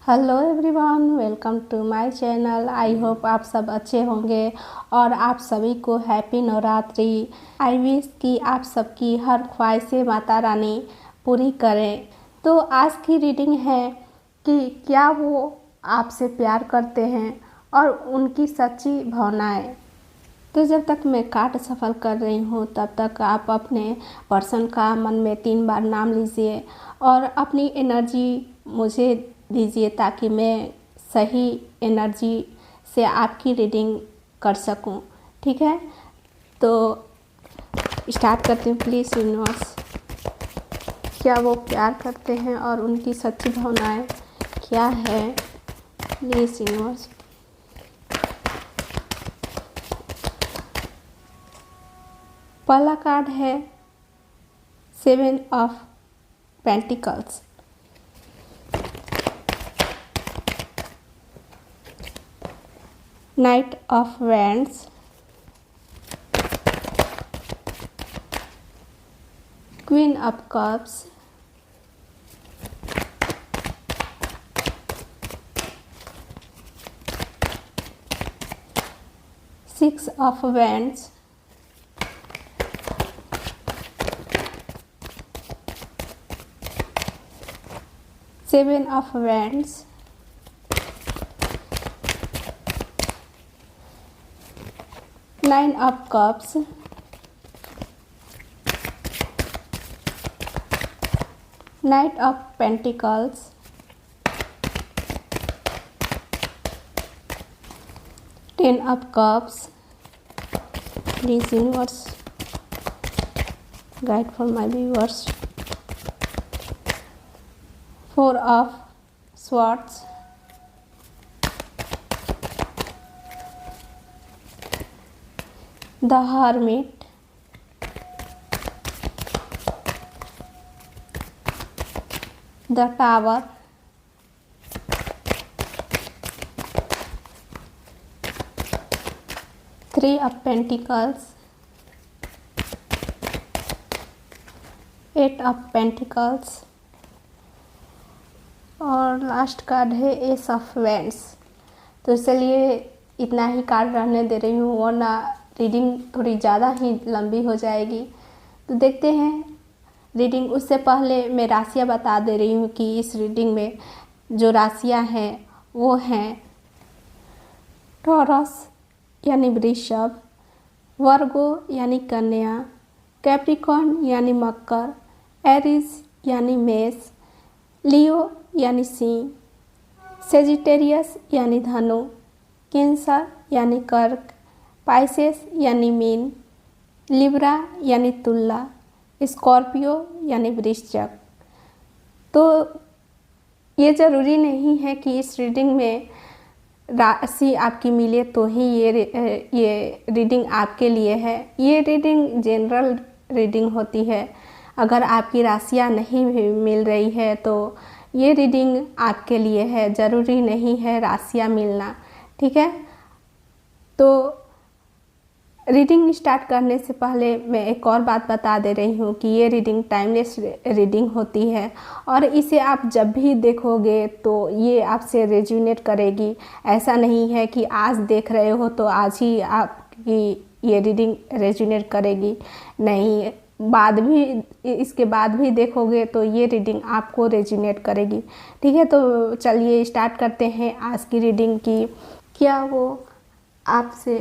Hello everyone, welcome to my channel. I hope आप सब अच्छे होंगे और आप सभी को हैप्पी नवरात्रि। आई विश कि आप सबकी हर ख्वाहिशें माता रानी पूरी करें। तो आज की रीडिंग है कि क्या वो आपसे प्यार करते हैं और उनकी सच्ची भावनाएं। तो जब तक मैं कार्ड सफल कर रही हूँ तब तक आप अपने पर्सन का मन में 3 बार नाम लीजिए और अपनी एनर्जी मुझे दीजिए ताकि मैं सही एनर्जी से आपकी रीडिंग कर सकूं। ठीक है, तो स्टार्ट करती हूँ। प्लीज़ यूनिवर्स, क्या वो प्यार करते हैं और उनकी सच्ची भावनाएं क्या है? Please universe. पहला कार्ड है 7 of pentacles. Knight of Wands, Queen of Cups, Six of Wands, Seven of Wands, Nine of Cups, Knight of Pentacles, Ten of Cups. Please universe, guide for my viewers. Four of Swords, The Hermit, The Tower, Three of Pentacles, Eight of Pentacles और last card है S of vends. तो चलिए इतना ही card रहने दे रही हूँ वरना reading थोड़ी ज़्यादा ही लंबी हो जाएगी। तो देखते हैं रीडिंग। उससे पहले मैं राशियाँ बता दे रही हूँ कि इस रीडिंग में जो राशियाँ हैं वो हैं टॉरस यानी वृषभ, वर्गो यानी कन्या, कैप्रिकॉर्न यानी मकर, एरीज यानी मेष, लियो यानी सिंह, सेजिटेरियस यानी धनु, कैंसर यानी कर्क, पाइसेस यानी मीन, लिब्रा यानी तुला, स्कॉर्पियो यानी वृश्चिक। तो ये ज़रूरी नहीं है कि इस रीडिंग में राशि आपकी मिले तो ही ये रीडिंग आपके लिए है। ये रीडिंग जनरल रीडिंग होती है। अगर आपकी राशियाँ नहीं मिल रही है तो ये रीडिंग आपके लिए है, ज़रूरी नहीं है राशियाँ मिलना। ठीक है, तो रीडिंग स्टार्ट करने से पहले मैं एक और बात बता दे रही हूँ कि ये रीडिंग टाइमलेस रीडिंग होती है और इसे आप जब भी देखोगे तो ये आपसे रेजोनेट करेगी। ऐसा नहीं है कि आज देख रहे हो तो आज ही आपकी ये रीडिंग रेजोनेट करेगी, नहीं, इसके बाद भी देखोगे तो ये रीडिंग आपको रेजोनेट करेगी। ठीक है, तो चलिए स्टार्ट करते हैं आज की रीडिंग की। क्या वो आपसे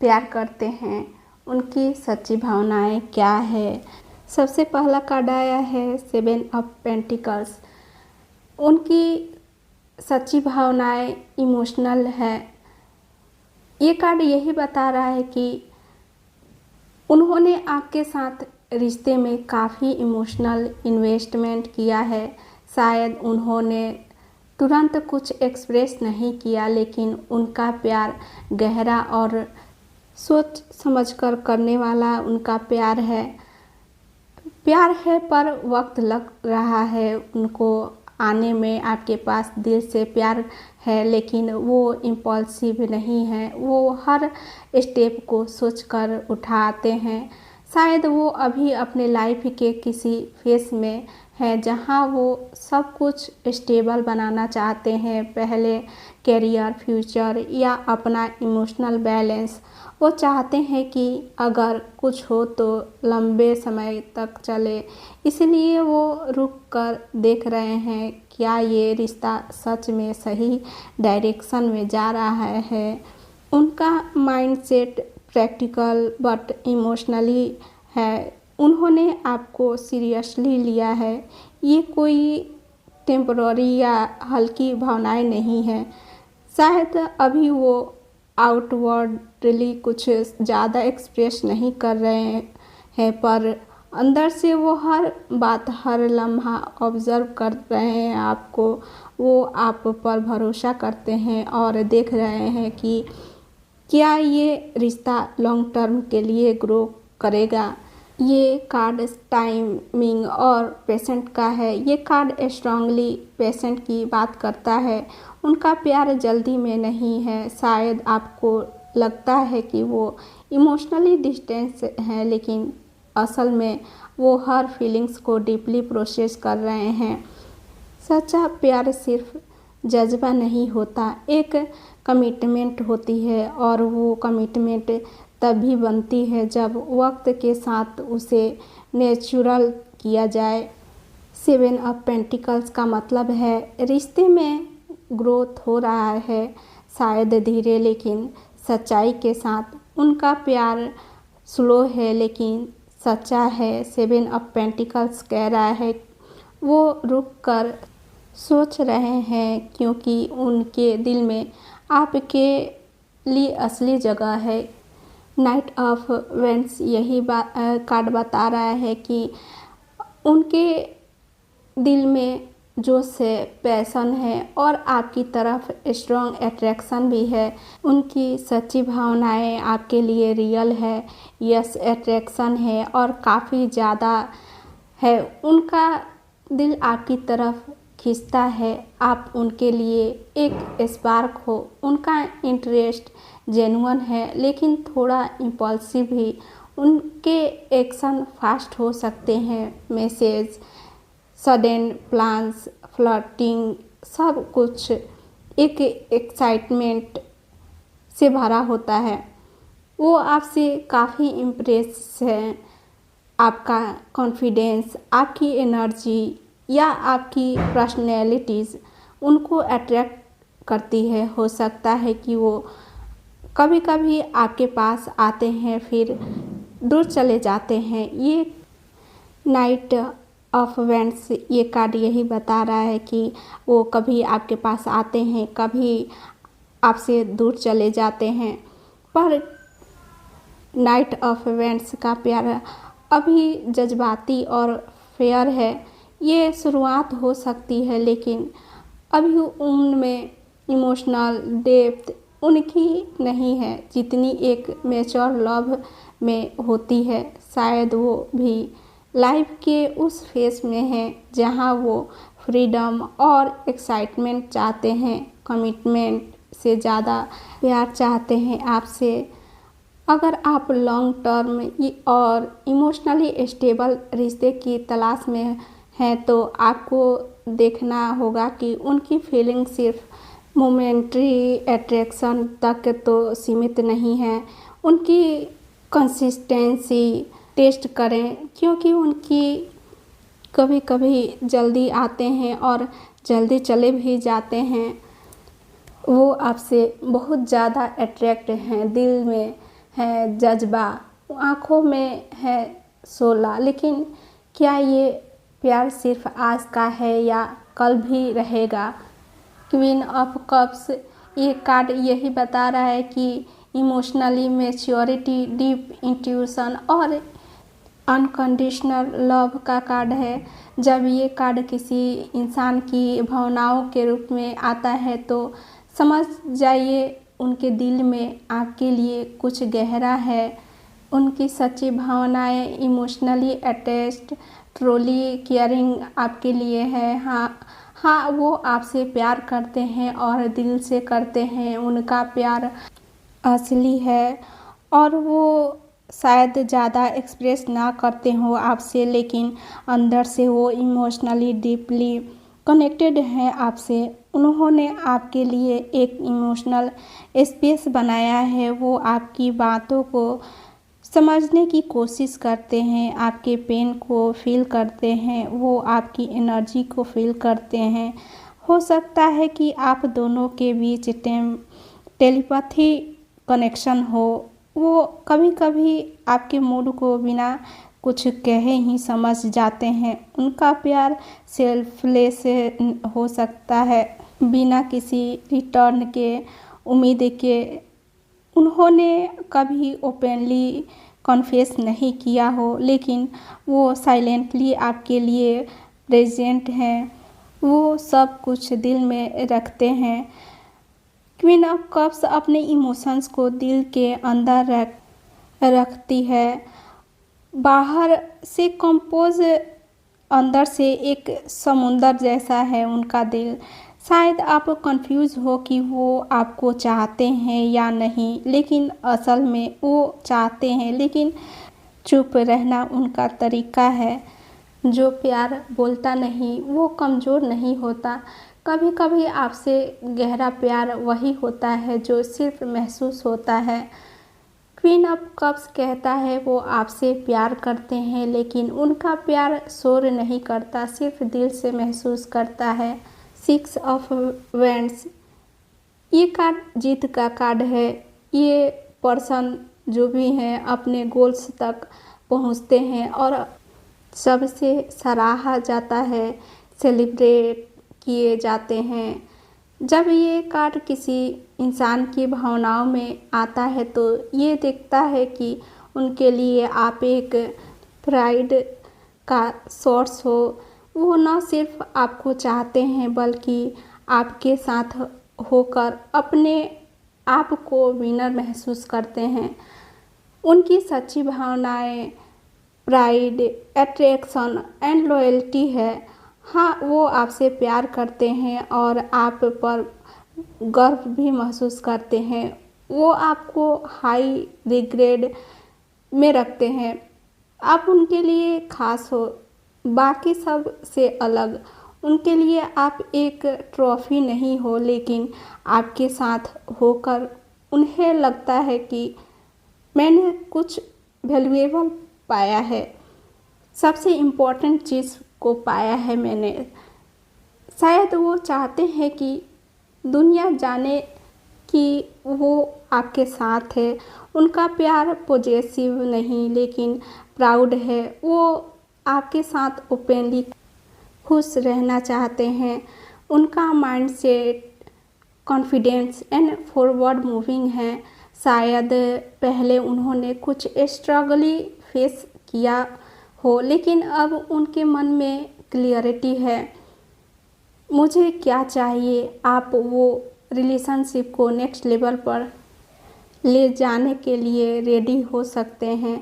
प्यार करते हैं, उनकी सच्ची भावनाएं क्या है? सबसे पहला कार्ड आया है 7 ऑफ पेंटिकल्स। उनकी सच्ची भावनाएं इमोशनल है। ये कार्ड यही बता रहा है कि उन्होंने आपके साथ रिश्ते में काफ़ी इमोशनल इन्वेस्टमेंट किया है। शायद उन्होंने तुरंत कुछ एक्सप्रेस नहीं किया लेकिन उनका प्यार गहरा और सोच समझकर करने वाला उनका प्यार है। पर वक्त लग रहा है उनको आने में आपके पास। दिल से प्यार है लेकिन वो इम्पल्सिव नहीं है, वो हर स्टेप को सोचकर उठाते हैं। शायद वो अभी अपने लाइफ के किसी फेस में है जहाँ वो सब कुछ स्टेबल बनाना चाहते हैं, पहले करियर, फ्यूचर या अपना इमोशनल बैलेंस। वो चाहते हैं कि अगर कुछ हो तो लंबे समय तक चले, इसलिए वो रुक कर देख रहे हैं क्या ये रिश्ता सच में सही डायरेक्शन में जा रहा है। उनका माइंडसेट प्रैक्टिकल बट इमोशनली है। उन्होंने आपको सीरियसली लिया है। ये कोई टेम्पररी या हल्की भावनाएं नहीं है। शायद अभी वो आउटवर्डली कुछ ज़्यादा एक्सप्रेस नहीं कर रहे हैं, पर अंदर से वो हर बात, हर लम्हा ऑब्ज़र्व कर रहे हैं आपको। वो आप पर भरोसा करते हैं और देख रहे हैं कि क्या ये रिश्ता लॉन्ग टर्म के लिए ग्रो करेगा। ये कार्ड टाइमिंग और पेशेंट का है। ये कार्ड स्ट्रांगली पेशेंट की बात करता है। उनका प्यार जल्दी में नहीं है। शायद आपको लगता है कि वो इमोशनली डिस्टेंस है, लेकिन असल में वो हर फीलिंग्स को डीपली प्रोसेस कर रहे हैं। सच्चा प्यार सिर्फ जज्बा नहीं होता, एक कमिटमेंट होती है, और वो कमिटमेंट तभी बनती है जब वक्त के साथ उसे नेचुरल किया जाए। 7 ऑफ पेंटिकल्स का मतलब है रिश्ते में ग्रोथ हो रहा है, शायद धीरे लेकिन सच्चाई के साथ। उनका प्यार स्लो है लेकिन सच्चा है। 7 ऑफ पेंटिकल्स कह रहा है वो रुक कर सोच रहे हैं क्योंकि उनके दिल में आपके लिए असली जगह है। नाइट ऑफ वेंस यही कार्ड बता रहा है कि उनके दिल में जोश है, पैशन है और आपकी तरफ स्ट्रॉन्ग अट्रैक्शन भी है। उनकी सच्ची भावनाएं आपके लिए रियल है, यस अट्रैक्शन है और काफ़ी ज़्यादा है। उनका दिल आपकी तरफ खींचता है, आप उनके लिए एक स्पार्क हो। उनका इंटरेस्ट जेन्युइन है लेकिन थोड़ा इम्पल्सिव भी। उनके एक्शन फास्ट हो सकते हैं। मैसेज, सडन प्लान्स, फ्लर्टिंग, सब कुछ एक एक्साइटमेंट से भरा होता है। वो आपसे काफ़ी इम्प्रेस है। आपका कॉन्फिडेंस, आपकी एनर्जी या आपकी पर्सनैलिटीज़ उनको अट्रैक्ट करती है। हो सकता है कि वो कभी कभी आपके पास आते हैं फिर दूर चले जाते हैं। ये नाइट ऑफ वेंट्स ये कार्ड यही बता रहा है कि वो कभी आपके पास आते हैं, कभी आपसे दूर चले जाते हैं, पर नाइट ऑफ वेंट्स का प्यार अभी जज्बाती और फेयर है। ये शुरुआत हो सकती है लेकिन अभी उनमें इमोशनल डेप्थ उनकी नहीं है जितनी एक मैच्योर लव में होती है। शायद वो भी लाइफ के उस फेस में हैं जहाँ वो फ्रीडम और एक्साइटमेंट चाहते हैं, कमिटमेंट से ज़्यादा प्यार चाहते हैं आपसे। अगर आप लॉन्ग टर्म और इमोशनली स्टेबल रिश्ते की तलाश में हैं तो आपको देखना होगा कि उनकी फीलिंग सिर्फ मोमेंट्री अट्रैक्शन तक तो सीमित नहीं है। उनकी कंसिस्टेंसी टेस्ट करें क्योंकि उनकी कभी कभी जल्दी आते हैं और जल्दी चले भी जाते हैं। वो आपसे बहुत ज़्यादा अट्रैक्ट हैं, दिल में है जज्बा, आँखों में है शोला, लेकिन क्या ये प्यार सिर्फ आज का है या कल भी रहेगा। क्वीन ऑफ कप्स ये कार्ड यही बता रहा है कि इमोशनली मैच्योरिटी, डीप इंट्यूशन और अनकंडीशनल लव का कार्ड है। जब ये कार्ड किसी इंसान की भावनाओं के रूप में आता है तो समझ जाइए उनके दिल में आपके लिए कुछ गहरा है। उनकी सच्ची भावनाएं इमोशनली अटैच्ड, ट्रूली केयरिंग आपके लिए है। हाँ, वो आपसे प्यार करते हैं और दिल से करते हैं। उनका प्यार असली है और वो शायद ज़्यादा एक्सप्रेस ना करते हो आपसे, लेकिन अंदर से वो इमोशनली डीपली कनेक्टेड हैं आपसे। उन्होंने आपके लिए एक इमोशनल स्पेस बनाया है। वो आपकी बातों को समझने की कोशिश करते हैं, आपके पेन को फील करते हैं, वो आपकी एनर्जी को फील करते हैं। हो सकता है कि आप दोनों के बीच टेलीपैथी कनेक्शन हो। वो कभी कभी आपके मूड को बिना कुछ कहे ही समझ जाते हैं। उनका प्यार सेल्फलेस हो सकता है, बिना किसी रिटर्न के उम्मीद के। उन्होंने कभी ओपनली कन्फेस नहीं किया हो, लेकिन वो साइलेंटली आपके लिए प्रेजेंट हैं। वो सब कुछ दिल में रखते हैं। क्वीन ऑफ कप्स अपने इमोशंस को दिल के अंदर रखती है। बाहर से कंपोज, अंदर से एक समुंदर जैसा है उनका दिल। शायद आप कंफ्यूज हो कि वो आपको चाहते हैं या नहीं, लेकिन असल में वो चाहते हैं, लेकिन चुप रहना उनका तरीका है। जो प्यार बोलता नहीं वो कमज़ोर नहीं होता। कभी कभी आपसे गहरा प्यार वही होता है जो सिर्फ महसूस होता है। क्वीन ऑफ कप्स कहता है वो आपसे प्यार करते हैं, लेकिन उनका प्यार शोर नहीं करता, सिर्फ दिल से महसूस करता है। 6 ऑफ वैंड्स, ये कार्ड जीत का कार्ड है। ये पर्सन जो भी हैं अपने गोल्स तक पहुंचते हैं और सबसे सराहा जाता है, सेलिब्रेट किए जाते हैं। जब ये कार्ड किसी इंसान की भावनाओं में आता है तो ये दिखता है कि उनके लिए आप एक प्राइड का सोर्स हो। वो न सिर्फ आपको चाहते हैं बल्कि आपके साथ होकर अपने आप को विनर महसूस करते हैं। उनकी सच्ची भावनाएं प्राइड, अट्रैक्शन एंड लॉयल्टी है। हाँ, वो आपसे प्यार करते हैं और आप पर गर्व भी महसूस करते हैं। वो आपको हाई रिग्रेड में रखते हैं। आप उनके लिए खास हो, बाकी सब से अलग। उनके लिए आप एक ट्रॉफी नहीं हो, लेकिन आपके साथ होकर उन्हें लगता है कि मैंने कुछ वैल्यूएबल पाया है, सबसे इम्पोर्टेंट चीज़ को पाया है मैंने। शायद वो चाहते हैं कि दुनिया जाने कि वो आपके साथ है। उनका प्यार पॉजेसिव नहीं लेकिन प्राउड है। वो आपके साथ ओपनली खुश रहना चाहते हैं। उनका mindset confidence and forward moving है। शायद पहले उन्होंने कुछ स्ट्रगली फेस किया हो, लेकिन अब उनके मन में क्लियरिटी है। मुझे क्या चाहिए, आप वो रिलेशनशिप को नेक्स्ट लेवल पर ले जाने के लिए रेडी हो सकते हैं।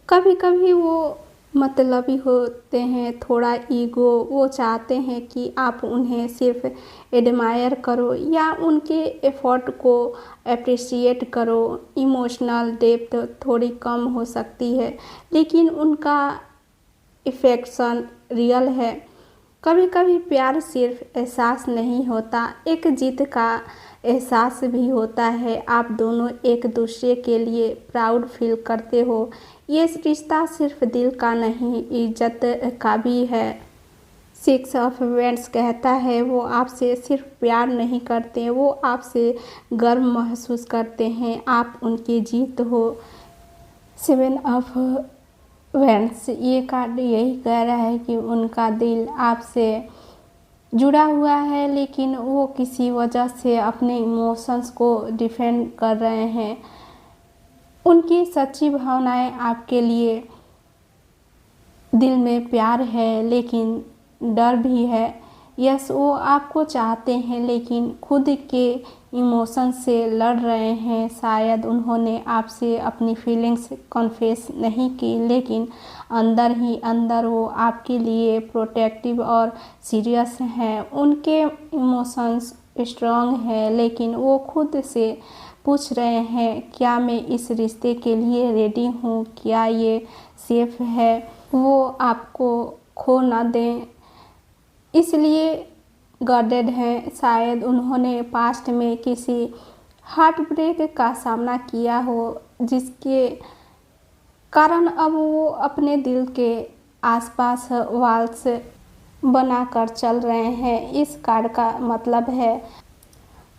कभी कभी वो मतलबी होते हैं, थोड़ा ईगो। वो चाहते हैं कि आप उन्हें सिर्फ एडमायर करो या उनके एफर्ट को अप्रिशिएट करो। इमोशनल डेप्थ थोड़ी कम हो सकती है, लेकिन उनका इफेक्शन रियल है। कभी कभी प्यार सिर्फ एहसास नहीं होता, एक जीत का एहसास भी होता है। आप दोनों एक दूसरे के लिए प्राउड फील करते हो। ये रिश्ता सिर्फ दिल का नहीं, इज्जत का भी है। 6 ऑफ वैंड्स कहता है वो आपसे सिर्फ प्यार नहीं करते, वो आपसे गर्व महसूस करते हैं। आप उनकी जीत हो। 7 ऑफ वैंड्स, ये कार्ड यही कह रहा है कि उनका दिल आपसे जुड़ा हुआ है, लेकिन वो किसी वजह से अपने इमोशंस को डिफेंड कर रहे हैं। उनकी सच्ची भावनाएं आपके लिए दिल में प्यार है, लेकिन डर भी है। यस, वो आपको चाहते हैं लेकिन खुद के इमोशन से लड़ रहे हैं। शायद उन्होंने आपसे अपनी फीलिंग्स कन्फेस नहीं की, लेकिन अंदर ही अंदर वो आपके लिए प्रोटेक्टिव और सीरियस हैं। उनके इमोशंस स्ट्रांग हैं, लेकिन वो खुद से पूछ रहे हैं क्या मैं इस रिश्ते के लिए रेडी हूँ, क्या ये सेफ है, वो आपको खो ना दें, इसलिए गार्डेड हैं। शायद उन्होंने पास्ट में किसी हार्ट ब्रेक का सामना किया हो, जिसके कारण अब वो अपने दिल के आसपास वॉल्स बनाकर चल रहे हैं। इस कार्ड का मतलब है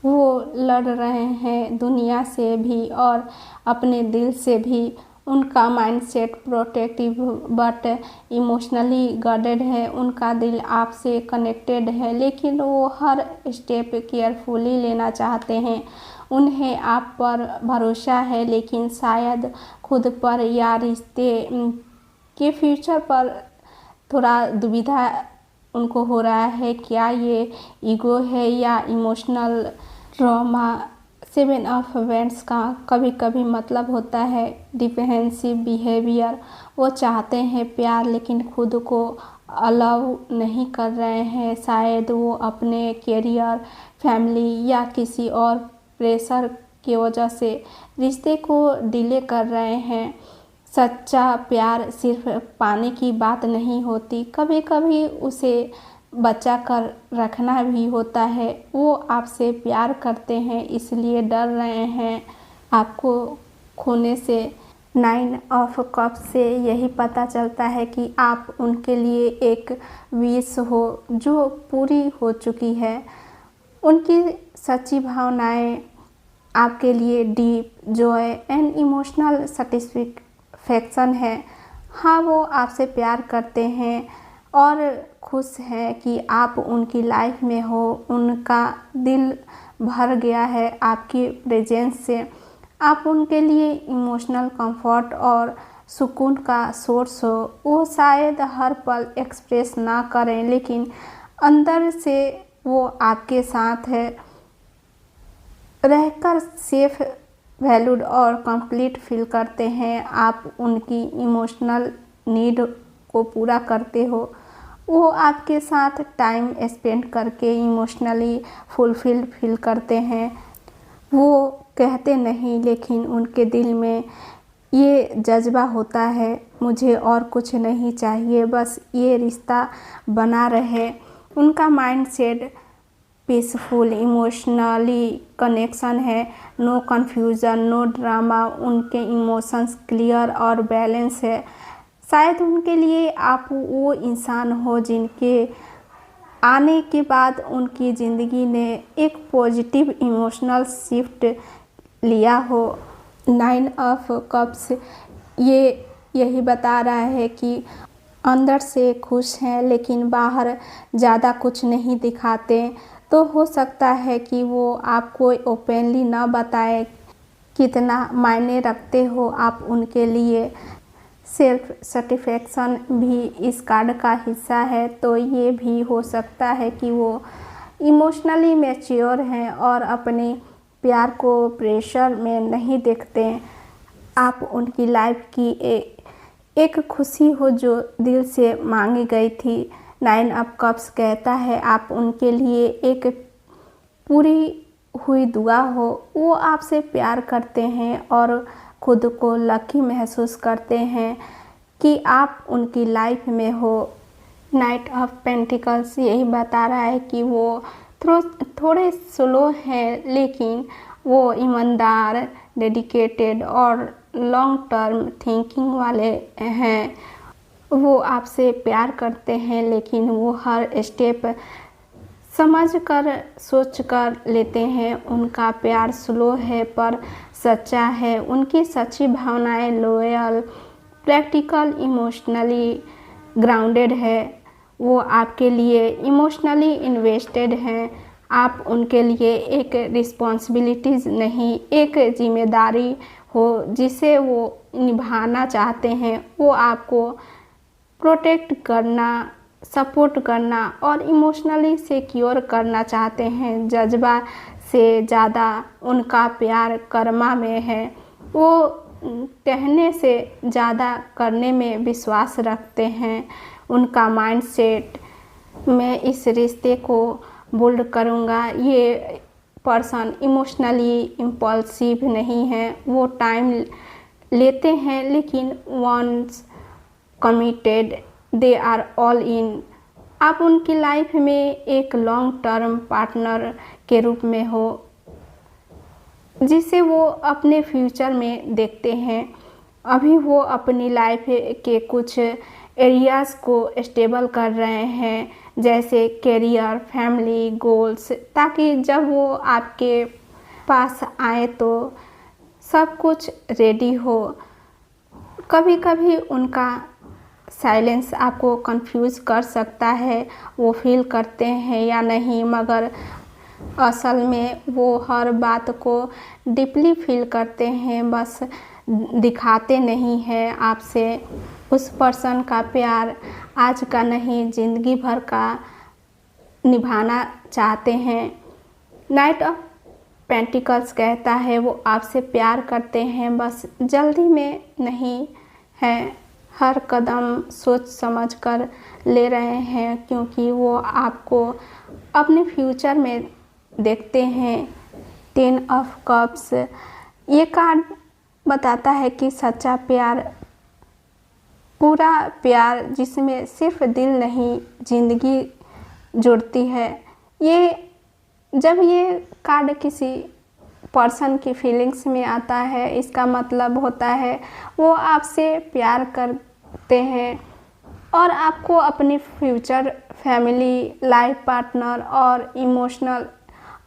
वो लड़ रहे हैं दुनिया से भी और अपने दिल से भी। उनका mindset protective but emotionally guarded है। उनका दिल आपसे कनेक्टेड है, लेकिन वो हर स्टेप केयरफुली लेना चाहते हैं। उन्हें आप पर भरोसा है, लेकिन शायद खुद पर या रिश्ते के फ्यूचर पर थोड़ा दुविधा उनको हो रहा है। क्या ये ईगो है या इमोशनल ट्रॉमा। 7 ऑफ वेंट्स का कभी कभी मतलब होता है डिफेंसिव बिहेवियर। वो चाहते हैं प्यार, लेकिन खुद को अलाउ नहीं कर रहे हैं। शायद वो अपने करियर, फैमिली या किसी और प्रेशर की वजह से रिश्ते को डिले कर रहे हैं। सच्चा प्यार सिर्फ पाने की बात नहीं होती, कभी कभी उसे बचा कर रखना भी होता है। वो आपसे प्यार करते हैं, इसलिए डर रहे हैं आपको खोने से। 9 ऑफ कप्स से यही पता चलता है कि आप उनके लिए एक विश हो जो पूरी हो चुकी है। उनकी सच्ची भावनाएं आपके लिए deep Joy and emotional satisfaction है। हाँ, वो आपसे प्यार करते हैं और खुश हैं कि आप उनकी लाइफ में हो। उनका दिल भर गया है आपकी प्रेजेंस से। आप उनके लिए इमोशनल कंफर्ट और सुकून का सोर्स हो। वो शायद हर पल एक्सप्रेस ना करें, लेकिन अंदर से वो आपके साथ है रहकर सेफ, वैल्यूड और कंप्लीट फील करते हैं। आप उनकी इमोशनल नीड को पूरा करते हो। वो आपके साथ टाइम स्पेंड करके इमोशनली फुलफिल्ड फील करते हैं। वो कहते नहीं, लेकिन उनके दिल में ये जज्बा होता है, मुझे और कुछ नहीं चाहिए, बस ये रिश्ता बना रहे। उनका माइंडसेट पीसफुल, इमोशनली कनेक्शन है। No confusion, no drama. उनके इमोशंस क्लियर और बैलेंस है। शायद उनके लिए आप वो इंसान हो जिनके आने के बाद उनकी ज़िंदगी ने एक पॉजिटिव इमोशनल शिफ्ट लिया हो। 9 ऑफ कप्स यही बता रहा है कि अंदर से खुश हैं, लेकिन बाहर ज़्यादा कुछ नहीं दिखाते। तो हो सकता है कि वो आपको ओपनली ना बताए कितना मायने रखते हो आप उनके लिए। सेल्फ सेटिस्फैक्शन भी इस कार्ड का हिस्सा है, तो ये भी हो सकता है कि वो इमोशनली मैच्योर हैं और अपने प्यार को प्रेशर में नहीं देखते। आप उनकी लाइफ की एक खुशी हो जो दिल से मांगी गई थी। 9 ऑफ कप्स कहता है आप उनके लिए एक पूरी हुई दुआ हो। वो आपसे प्यार करते हैं और खुद को लकी महसूस करते हैं कि आप उनकी लाइफ में हो। नाइट ऑफ पेंटिकल्स यही बता रहा है कि वो थोड़े स्लो हैं, लेकिन वो ईमानदार, डेडिकेटेड और लॉन्ग टर्म थिंकिंग वाले हैं। वो आपसे प्यार करते हैं, लेकिन वो हर स्टेप समझ कर सोच कर लेते हैं। उनका प्यार स्लो है पर सच्चा है। उनकी सच्ची भावनाएं लॉयल, प्रैक्टिकल, इमोशनली ग्राउंडेड है। वो आपके लिए इमोशनली इन्वेस्टेड हैं। आप उनके लिए एक रिस्पॉन्सिबिलिटीज़ नहीं, एक जिम्मेदारी हो जिसे वो निभाना चाहते हैं। वो आपको प्रोटेक्ट करना, सपोर्ट करना और इमोशनली सिक्योर करना चाहते हैं। जज्बा से ज़्यादा उनका प्यार कर्मा में है। वो कहने से ज़्यादा करने में विश्वास रखते हैं। उनका माइंडसेट मैं इस रिश्ते को बिल्ड करूँगा, ये पर्सन इमोशनली इम्पल्सिव नहीं है, वो टाइम लेते हैं, लेकिन once committed they are all in. आप उनकी लाइफ में एक लॉन्ग टर्म पार्टनर के रूप में हो जिसे वो अपने फ्यूचर में देखते हैं। अभी वो अपनी लाइफ के कुछ एरियाज़ को स्टेबल कर रहे हैं, जैसे करियर, फैमिली, गोल्स, ताकि जब वो आपके पास आए तो सब कुछ रेडी हो। कभी कभी उनका साइलेंस आपको कंफ्यूज कर सकता है, वो फील करते हैं या नहीं, मगर असल में वो हर बात को डीपली फील करते हैं, बस दिखाते नहीं हैं आपसे। उस पर्सन का प्यार आज का नहीं, ज़िंदगी भर का निभाना चाहते हैं। नाइट ऑफ पेंटिकल्स कहता है वो आपसे प्यार करते हैं, बस जल्दी में नहीं है, हर कदम सोच समझ कर ले रहे हैं, क्योंकि वो आपको अपने फ्यूचर में देखते हैं। 10 ऑफ कप्स ये कार्ड बताता है कि सच्चा प्यार, पूरा प्यार जिसमें सिर्फ दिल नहीं ज़िंदगी जुड़ती है। जब ये कार्ड किसी पर्सन की फीलिंग्स में आता है, इसका मतलब होता है वो आपसे प्यार करते हैं और आपको अपनी फ्यूचर फैमिली, लाइफ पार्टनर और इमोशनल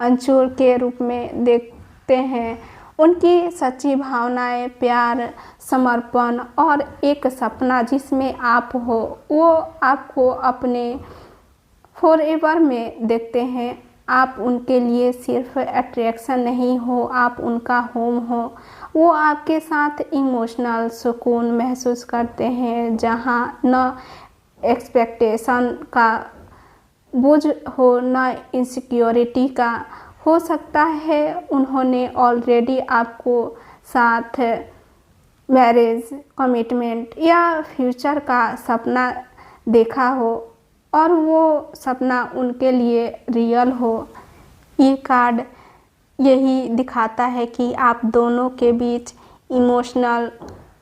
अंचूर के रूप में देखते हैं। उनकी सच्ची भावनाएं, प्यार, समर्पण और एक सपना जिसमें आप हो, वो आपको अपने फॉरएवर में देखते हैं। आप उनके लिए सिर्फ अट्रैक्शन नहीं हो, आप उनका होम हो। वो आपके साथ इमोशनल सुकून महसूस करते हैं, जहाँ न एक्सपेक्टेशन का बोझ हो, न इनसिक्योरिटी का। हो सकता है उन्होंने ऑलरेडी आपको साथ मैरिज, कमिटमेंट या फ्यूचर का सपना देखा हो और वो सपना उनके लिए रियल हो। ये कार्ड यही दिखाता है कि आप दोनों के बीच इमोशनल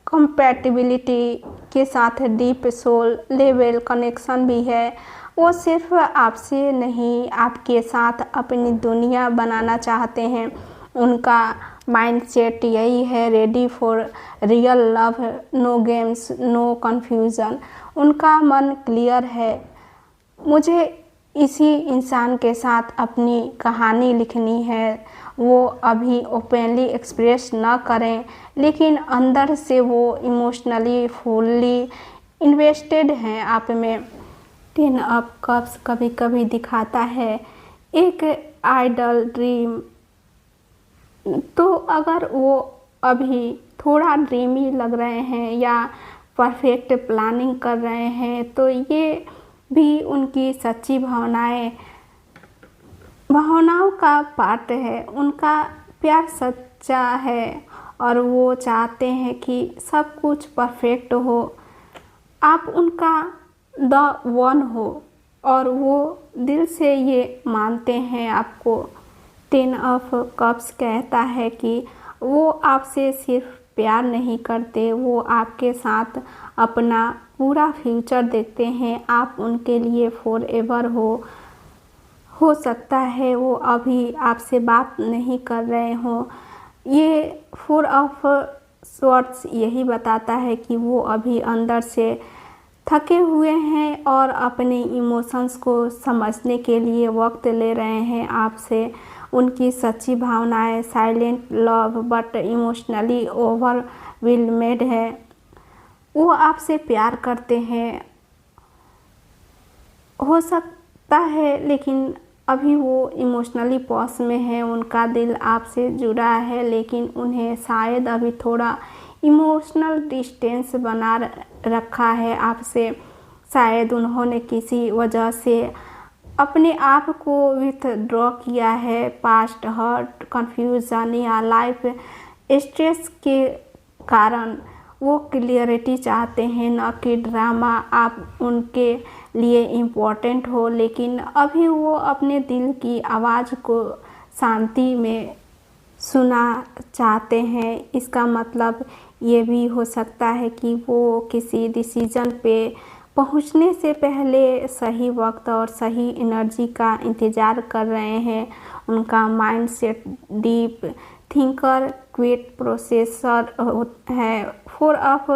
कंपैटिबिलिटी के साथ डीप सोल लेवल कनेक्शन भी है। वो सिर्फ आपसे नहीं, आपके साथ अपनी दुनिया बनाना चाहते हैं। उनका माइंडसेट यही है, ready for real love, no games, no confusion. उनका मन क्लियर है, मुझे इसी इंसान के साथ अपनी कहानी लिखनी है। वो अभी ओपनली एक्सप्रेस न करें, लेकिन अंदर से वो इमोशनली फुल्ली इन्वेस्टेड हैं आप में। 10 ऑफ कप्स कभी कभी दिखाता है एक आइडल ड्रीम। तो अगर वो अभी थोड़ा ड्रीमी लग रहे हैं या परफेक्ट प्लानिंग कर रहे हैं, तो ये भी उनकी सच्ची भावनाओं का पार्ट है। उनका प्यार सच्चा है और वो चाहते हैं कि सब कुछ परफेक्ट हो, आप उनका द वन हो और वो दिल से ये मानते हैं आपको। 10 ऑफ कप्स कहता है कि वो आपसे सिर्फ प्यार नहीं करते, वो आपके साथ अपना पूरा फ्यूचर देखते हैं। आप उनके लिए फॉरएवर हो सकता है वो अभी आपसे बात नहीं कर रहे हो। ये 4 ऑफ स्वॉर्ड्स यही बताता है कि वो अभी अंदर से थके हुए हैं और अपने इमोशंस को समझने के लिए वक्त ले रहे हैं आपसे। उनकी सच्ची भावनाएं साइलेंट लव बट इमोशनली ओवरवेलमेड है। वो आपसे प्यार करते हैं, हो सकता है, लेकिन अभी वो इमोशनली पॉज में है। उनका दिल आपसे जुड़ा है, लेकिन उन्हें शायद अभी थोड़ा इमोशनल डिस्टेंस बना रखा है आपसे। शायद उन्होंने किसी वजह से अपने आप को विथड्रॉ किया है, पास्ट हर्ट, कन्फ्यूजन या लाइफ स्ट्रेस के कारण। वो क्लियरिटी चाहते हैं, न कि ड्रामा। आप उनके लिए इम्पोर्टेंट हो, लेकिन अभी वो अपने दिल की आवाज़ को शांति में सुना चाहते हैं। इसका मतलब ये भी हो सकता है कि वो किसी डिसीजन पे पहुंचने से पहले सही वक्त और सही एनर्जी का इंतज़ार कर रहे हैं। उनका mind set deep thinker, quick processor है। 4 ऑफ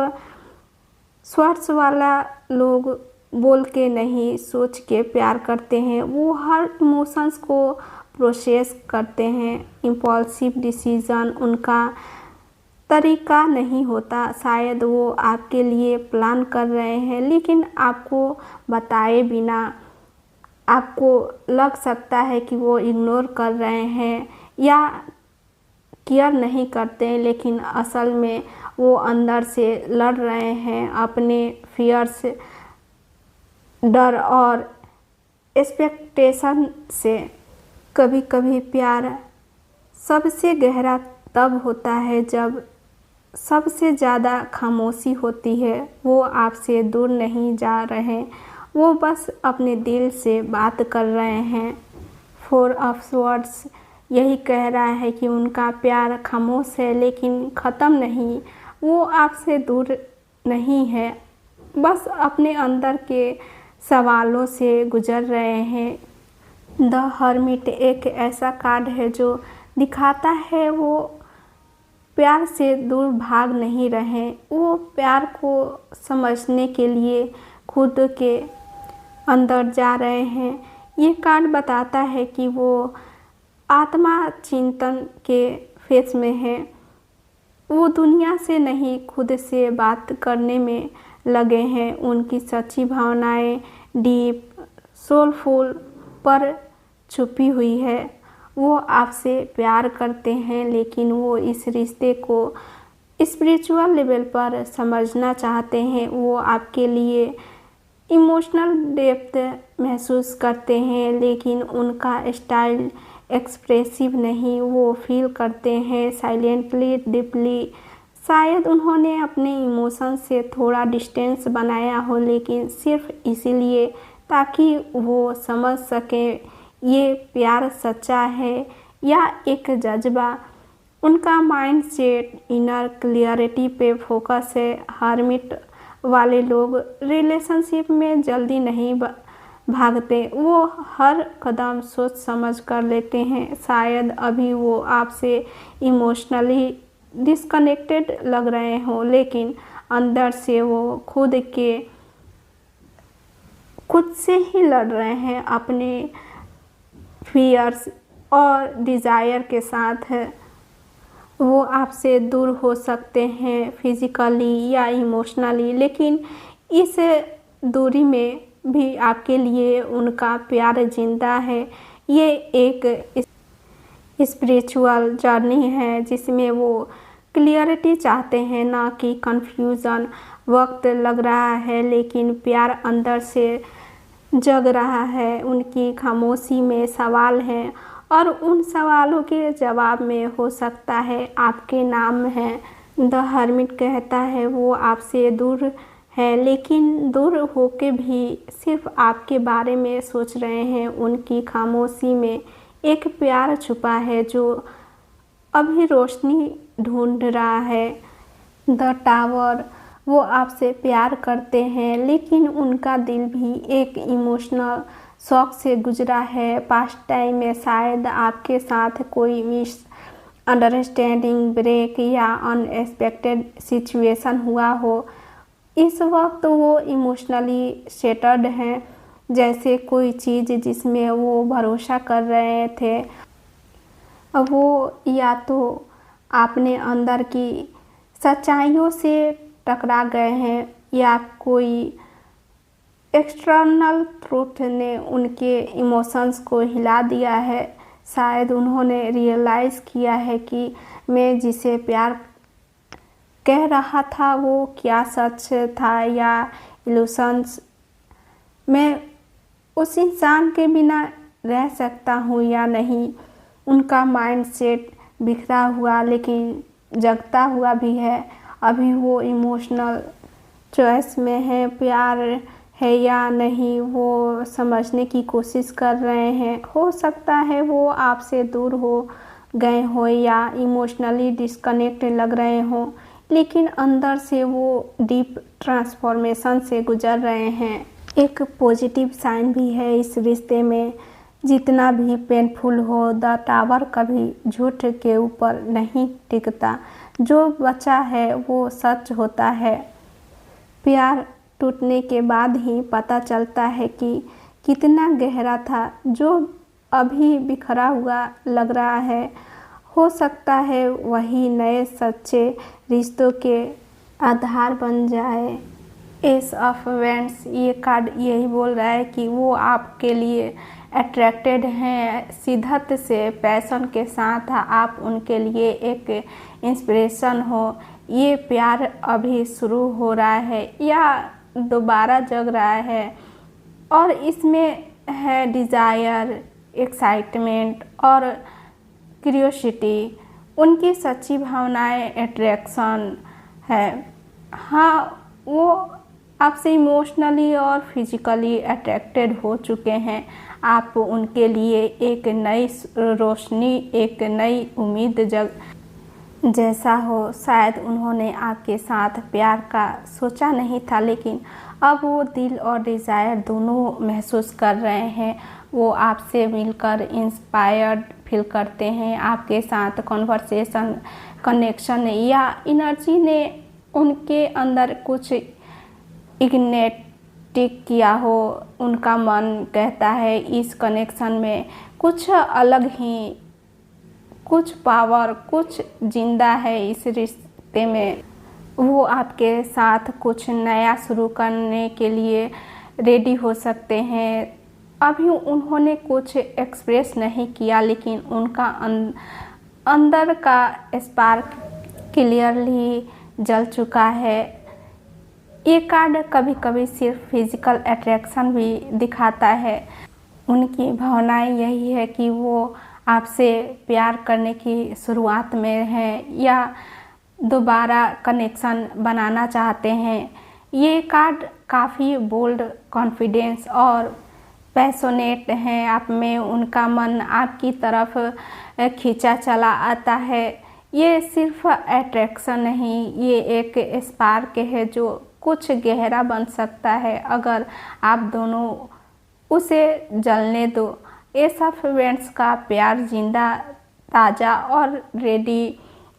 स्वार्ट्स वाला लोग बोल के नहीं, सोच के प्यार करते हैं। वो हर इमोशंस को प्रोसेस करते हैं। इम्पल्सिव डिसीज़न उनका तरीका नहीं होता। शायद वो आपके लिए प्लान कर रहे हैं, लेकिन आपको बताए बिना आपको लग सकता है कि वो इग्नोर कर रहे हैं या केयर नहीं करते, लेकिन असल में वो अंदर से लड़ रहे हैं अपने फियर्स, डर और एक्सपेक्टेशन से। कभी कभी प्यार सबसे गहरा तब होता है जब सबसे ज़्यादा खामोशी होती है। वो आपसे दूर नहीं जा रहे, वो बस अपने दिल से बात कर रहे हैं। 4 ऑफ स्वॉर्ड्स यही कह रहा है कि उनका प्यार खामोश है लेकिन ख़त्म नहीं। वो आपसे दूर नहीं है, बस अपने अंदर के सवालों से गुजर रहे हैं। द हर्मिट एक ऐसा कार्ड है जो दिखाता है वो प्यार से दूर भाग नहीं रहे, वो प्यार को समझने के लिए खुद के अंदर जा रहे हैं। ये कार्ड बताता है कि वो आत्मा चिंतन के फेस में है। वो दुनिया से नहीं, खुद से बात करने में लगे हैं। उनकी सच्ची भावनाएं डीप, सोलफुल पर छुपी हुई है। वो आपसे प्यार करते हैं, लेकिन वो इस रिश्ते को स्पिरिचुअल लेवल पर समझना चाहते हैं। वो आपके लिए इमोशनल डेप्थ महसूस करते हैं, लेकिन उनका स्टाइल एक्सप्रेसिव नहीं। वो फील करते हैं साइलेंटली, डीपली। शायद उन्होंने अपने इमोशन से थोड़ा डिस्टेंस बनाया हो, लेकिन सिर्फ इसीलिए ताकि वो समझ सकें ये प्यार सच्चा है या एक जज्बा। उनका माइंड सेट इनर क्लियरिटी पे फोकस है। हर्मिट वाले लोग रिलेशनशिप में जल्दी नहीं भागते, वो हर कदम सोच समझ कर लेते हैं। शायद अभी वो आपसे इमोशनली डिस्कनेक्टेड लग रहे हों, लेकिन अंदर से वो खुद से ही लड़ रहे हैं अपने फियर्स और डिज़ायर के साथ। वो आपसे दूर हो सकते हैं फिज़िकली या इमोशनली, लेकिन इस दूरी में भी आपके लिए उनका प्यार जिंदा है। ये एक स्पिरिचुअल जर्नी है जिसमें वो क्लियरिटी चाहते हैं, ना कि कन्फ्यूज़न। वक्त लग रहा है, लेकिन प्यार अंदर से जग रहा है। उनकी खामोशी में सवाल हैं और उन सवालों के जवाब में हो सकता है आपके नाम है। द हर्मिट कहता है वो आपसे दूर है, लेकिन दूर होके भी सिर्फ आपके बारे में सोच रहे हैं। उनकी खामोशी में एक प्यार छुपा है जो अभी रोशनी ढूंढ रहा है। द टावर वो आपसे प्यार करते हैं, लेकिन उनका दिल भी एक इमोशनल शॉक से गुजरा है। पास्ट टाइम में शायद आपके साथ कोई मिस अंडरस्टैंडिंग, ब्रेक या अनएक्सपेक्टेड सिचुएशन हुआ हो। इस वक्त वो इमोशनली शेटर्ड हैं, जैसे कोई चीज़ जिसमें वो भरोसा कर रहे थे वो या तो आपने अंदर की सच्चाइयों से टकरा गए हैं या कोई एक्सटर्नल ट्रूथ ने उनके इमोशंस को हिला दिया है। शायद उन्होंने रियलाइज़ किया है कि मैं जिसे प्यार कह रहा था वो क्या सच था या इल्यूशंस। मैं उस इंसान के बिना रह सकता हूँ या नहीं। उनका माइंड सेट बिखरा हुआ लेकिन जगता हुआ भी है। अभी वो इमोशनल चॉइस में है। प्यार है या नहीं वो समझने की कोशिश कर रहे हैं। हो सकता है वो आपसे दूर हो गए हो या इमोशनली डिस्कनेक्ट लग रहे हों, लेकिन अंदर से वो डीप ट्रांसफॉर्मेशन से गुजर रहे हैं। एक पॉजिटिव साइन भी है इस रिश्ते में। जितना भी पेनफुल हो, द टावर कभी झूठ के ऊपर नहीं टिकता। जो बचा है वो सच होता है। प्यार टूटने के बाद ही पता चलता है कि कितना गहरा था। जो अभी बिखरा हुआ लग रहा है, हो सकता है वही नए सच्चे रिश्तों के आधार बन जाए। एस ऑफ वेंड्स ये कार्ड यही बोल रहा है कि वो आपके लिए अट्रैक्टेड हैं शिद्दत से, पैशन के साथ। आप उनके लिए एक इंस्पिरेशन हो। ये प्यार अभी शुरू हो रहा है या दोबारा जग रहा है, और इसमें है डिज़ायर, एक्साइटमेंट और क्यूरियोसिटी। उनकी सच्ची भावनाएं अट्रैक्शन है। हाँ, वो आपसे इमोशनली और फिजिकली अट्रैक्टेड हो चुके हैं। आप उनके लिए एक नई रोशनी, एक नई उम्मीद जैसा हो। शायद उन्होंने आपके साथ प्यार का सोचा नहीं था, लेकिन अब वो दिल और डिज़ायर दोनों महसूस कर रहे हैं। वो आपसे मिलकर इंस्पायर्ड फील करते हैं। आपके साथ कॉन्वर्सेशन, कनेक्शन या एनर्जी ने उनके अंदर कुछ इग्नेटिक किया हो। उनका मन कहता है इस कनेक्शन में कुछ अलग ही, कुछ पावर, कुछ जिंदा है इस रिश्ते में। वो आपके साथ कुछ नया शुरू करने के लिए रेडी हो सकते हैं। अभी उन्होंने कुछ एक्सप्रेस नहीं किया, लेकिन उनका अंदर का स्पार्क क्लियरली जल चुका है। ये कार्ड कभी कभी सिर्फ फिजिकल अट्रैक्शन भी दिखाता है। उनकी भावनाएं यही है कि वो आपसे प्यार करने की शुरुआत में हैं या दोबारा कनेक्शन बनाना चाहते हैं। ये कार्ड काफ़ी बोल्ड, कॉन्फिडेंस और पैशनेट हैं। आप में उनका मन आपकी तरफ खींचा चला आता है। ये सिर्फ अट्रैक्शन नहीं, ये एक स्पार्क है जो कुछ गहरा बन सकता है अगर आप दोनों उसे जलने दो। एस ऑफ वेंड्स का प्यार जिंदा, ताज़ा और रेडी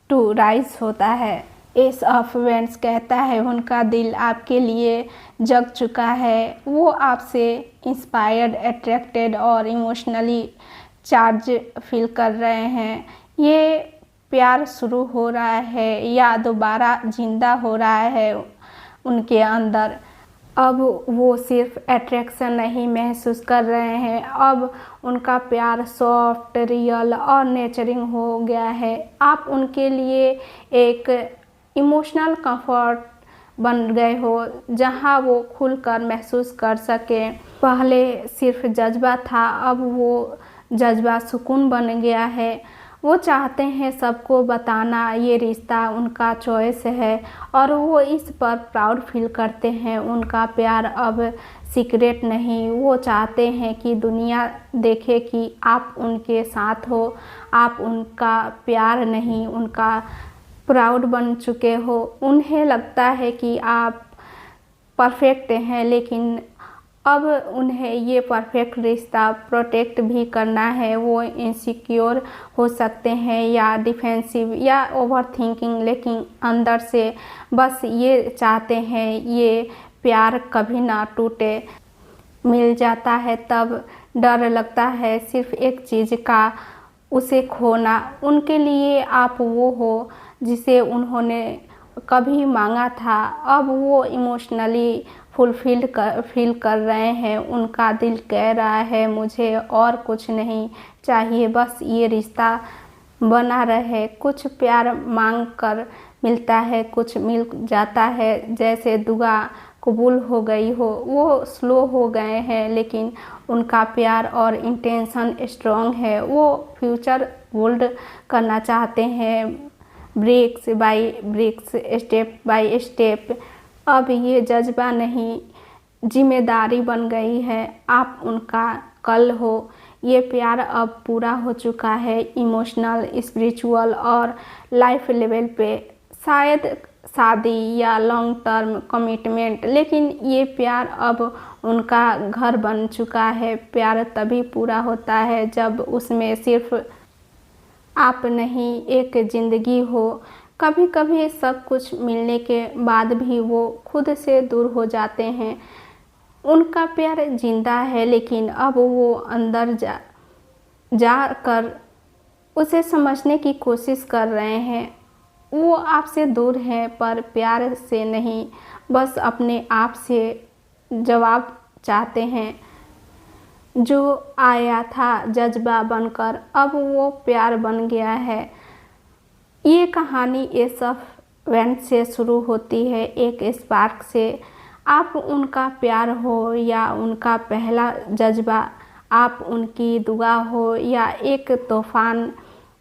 टू राइज होता है। एस ऑफ वेंड्स कहता है उनका दिल आपके लिए जग चुका है। वो आपसे इंस्पायर्ड, अट्रैक्टेड और इमोशनली चार्ज फील कर रहे हैं। ये प्यार शुरू हो रहा है या दोबारा जिंदा हो रहा है उनके अंदर। अब वो सिर्फ अट्रैक्शन नहीं महसूस कर रहे हैं, अब उनका प्यार सॉफ्ट, रियल और नेचरिंग हो गया है। आप उनके लिए एक इमोशनल कंफर्ट बन गए हो, जहां वो खुलकर महसूस कर सके। पहले सिर्फ जज्बा था, अब वो जज्बा सुकून बन गया है। वो चाहते हैं सबको बताना ये रिश्ता उनका चॉइस है, और वो इस पर प्राउड फील करते हैं। उनका प्यार अब सीक्रेट नहीं, वो चाहते हैं कि दुनिया देखे कि आप उनके साथ हो। आप उनका प्यार नहीं, उनका प्राउड बन चुके हो। उन्हें लगता है कि आप परफेक्ट हैं, लेकिन अब उन्हें ये परफेक्ट रिश्ता प्रोटेक्ट भी करना है। वो इनसिक्योर हो सकते हैं या डिफेंसिव या ओवरथिंकिंग, लेकिन अंदर से बस ये चाहते हैं ये प्यार कभी ना टूटे। मिल जाता है तब डर लगता है सिर्फ एक चीज़ का, उसे खोना। उनके लिए आप वो हो जिसे उन्होंने कभी मांगा था। अब वो इमोशनली फुलफिल्ड फील कर रहे हैं। उनका दिल कह रहा है मुझे और कुछ नहीं चाहिए, बस ये रिश्ता बना रहे। कुछ प्यार मांग कर मिलता है, कुछ मिल जाता है जैसे दुआ कबूल हो गई हो। वो स्लो हो गए हैं, लेकिन उनका प्यार और इंटेंशन स्ट्रॉन्ग है। वो फ्यूचर बिल्ड करना चाहते हैं, bricks by bricks, step by step. अब ये जज्बा नहीं, जिम्मेदारी बन गई है, आप उनका कल हो। ये प्यार अब पूरा हो चुका है इमोशनल, स्पिरिचुअल और लाइफ लेवल पे। शायद शादी या लॉन्ग टर्म कमिटमेंट, लेकिन ये प्यार अब उनका घर बन चुका है। प्यार तभी पूरा होता है जब उसमें सिर्फ आप नहीं, एक ज़िंदगी हो। कभी कभी सब कुछ मिलने के बाद भी वो खुद से दूर हो जाते हैं। उनका प्यार जिंदा है, लेकिन अब वो अंदर जा कर उसे समझने की कोशिश कर रहे हैं। वो आपसे दूर हैं, पर प्यार से नहीं, बस अपने आप से जवाब चाहते हैं। जो आया था जज्बा बनकर, अब वो प्यार बन गया है। ये कहानी एस ऑफ वेंट से शुरू होती है, एक स्पार्क से। आप उनका प्यार हो या उनका पहला जज्बा, आप उनकी दुआ हो या एक तूफान,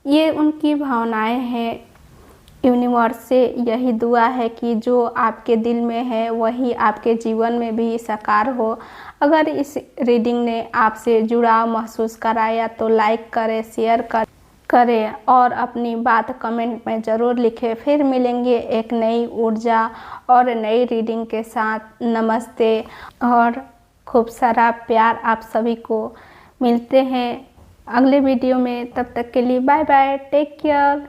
ये उनकी भावनाएं हैं। यूनिवर्स से यही दुआ है कि जो आपके दिल में है वही आपके जीवन में भी साकार हो। अगर इस रीडिंग ने आपसे जुड़ाव महसूस कराया तो लाइक करें, शेयर करें और अपनी बात कमेंट में ज़रूर लिखें। फिर मिलेंगे एक नई ऊर्जा और नई रीडिंग के साथ। नमस्ते और खूब सारा प्यार आप सभी को। मिलते हैं अगले वीडियो में, तब तक के लिए बाय बाय, टेक केयर।